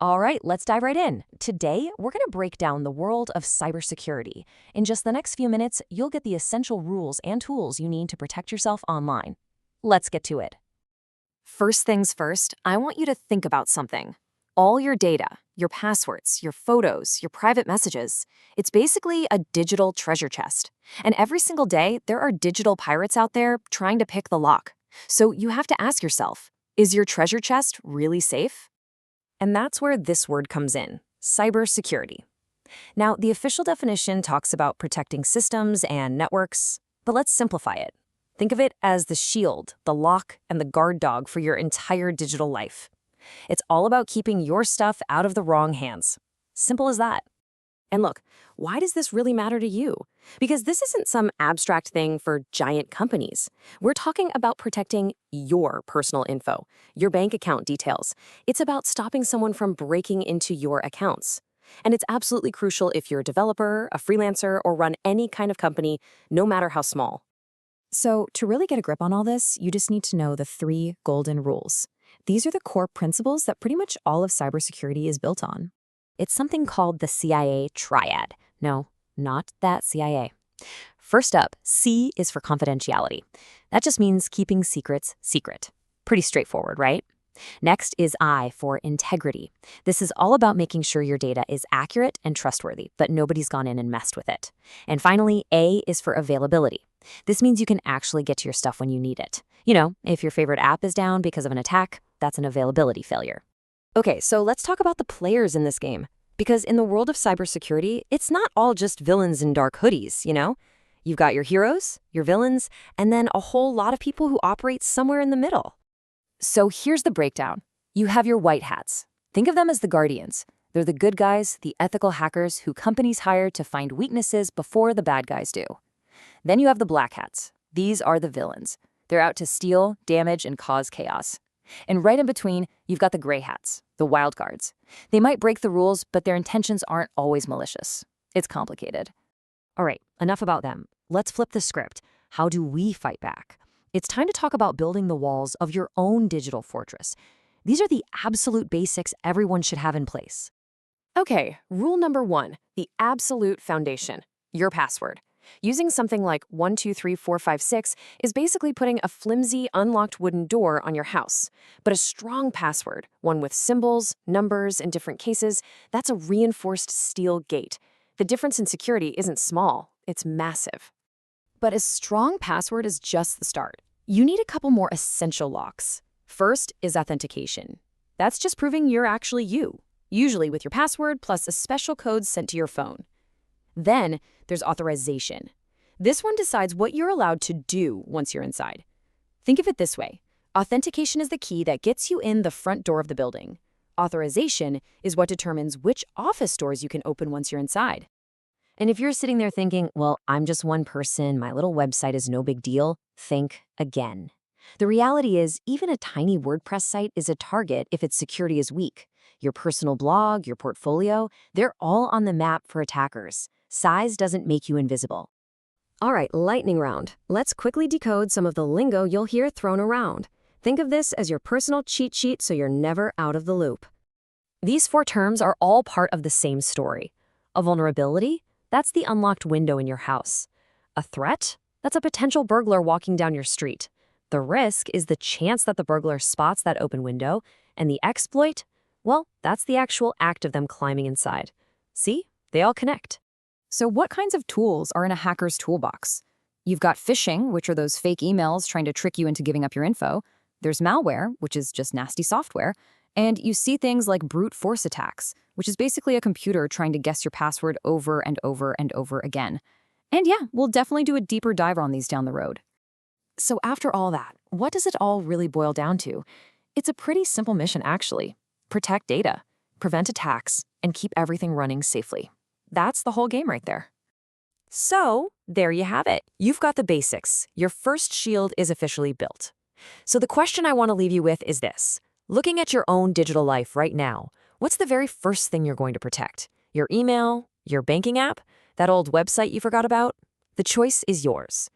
All right, let's dive right in. Today, we're going to break down the world of cybersecurity. In just the next few minutes, you'll get the essential rules and tools you need to protect yourself online. Let's get to it. First things first, I want you to think about something. All your data, your passwords, your photos, your private messages, it's basically a digital treasure chest. And every single day, there are digital pirates out there trying to pick the lock. So you have to ask yourself, is your treasure chest really safe? And that's where this word comes in, cybersecurity. Now, the official definition talks about protecting systems and networks, but let's simplify it. Think of it as the shield, the lock, and the guard dog for your entire digital life. It's all about keeping your stuff out of the wrong hands. Simple as that. And look, why does this really matter to you? Because this isn't some abstract thing for giant companies. We're talking about protecting your personal info, your bank account details. It's about stopping someone from breaking into your accounts. And it's absolutely crucial if you're a developer, a freelancer, or run any kind of company, no matter how small. So to really get a grip on all this, you just need to know the 3 golden rules. These are the core principles that pretty much all of cybersecurity is built on. It's something called the CIA Triad. No, not that CIA. First up, C is for confidentiality. That just means keeping secrets secret. Pretty straightforward, right? Next is I for integrity. This is all about making sure your data is accurate and trustworthy, but nobody's gone in and messed with it. And finally, A is for availability. This means you can actually get to your stuff when you need it. You know, if your favorite app is down because of an attack, that's an availability failure. Okay, so let's talk about the players in this game. Because in the world of cybersecurity, it's not all just villains in dark hoodies, you know? You've got your heroes, your villains, and then a whole lot of people who operate somewhere in the middle. So here's the breakdown. You have your white hats. Think of them as the guardians. They're the good guys, the ethical hackers who companies hire to find weaknesses before the bad guys do. Then you have the black hats. These are the villains. They're out to steal, damage, and cause chaos. And right in between, you've got the gray hats, the wild cards. They might break the rules, but their intentions aren't always malicious. It's complicated. All right, enough about them. Let's flip the script. How do we fight back? It's time to talk about building the walls of your own digital fortress. These are the absolute basics everyone should have in place. Okay, rule number 1, the absolute foundation, your password. Using something like 123456 is basically putting a flimsy, unlocked wooden door on your house. But a strong password, one with symbols, numbers, and different cases, that's a reinforced steel gate. The difference in security isn't small, it's massive. But a strong password is just the start. You need a couple more essential locks. First is authentication. That's just proving you're actually you, usually with your password plus a special code sent to your phone. Then there's authorization. This one decides what you're allowed to do once you're inside. Think of it this way. Authentication is the key that gets you in the front door of the building. Authorization is what determines which office doors you can open once you're inside. And if you're sitting there thinking, well, I'm just one person, my little website is no big deal, think again. The reality is, even a tiny WordPress site is a target if its security is weak. Your personal blog, your portfolio, they're all on the map for attackers. Size doesn't make you invisible. All right, lightning round. Let's quickly decode some of the lingo you'll hear thrown around. Think of this as your personal cheat sheet so you're never out of the loop. These 4 terms are all part of the same story. A vulnerability? That's the unlocked window in your house. A threat? That's a potential burglar walking down your street. The risk is the chance that the burglar spots that open window, and the exploit? Well, that's the actual act of them climbing inside. See? They all connect. So what kinds of tools are in a hacker's toolbox? You've got phishing, which are those fake emails trying to trick you into giving up your info. There's malware, which is just nasty software. And you see things like brute force attacks, which is basically a computer trying to guess your password over and over and over again. And yeah, we'll definitely do a deeper dive on these down the road. So after all that, what does it all really boil down to? It's a pretty simple mission, actually. Protect data, prevent attacks, and keep everything running safely. That's the whole game right there. So, there you have it. You've got the basics. Your first shield is officially built. So the question I want to leave you with is this. Looking at your own digital life right now, what's the very first thing you're going to protect? Your email? Your banking app? That old website you forgot about? The choice is yours.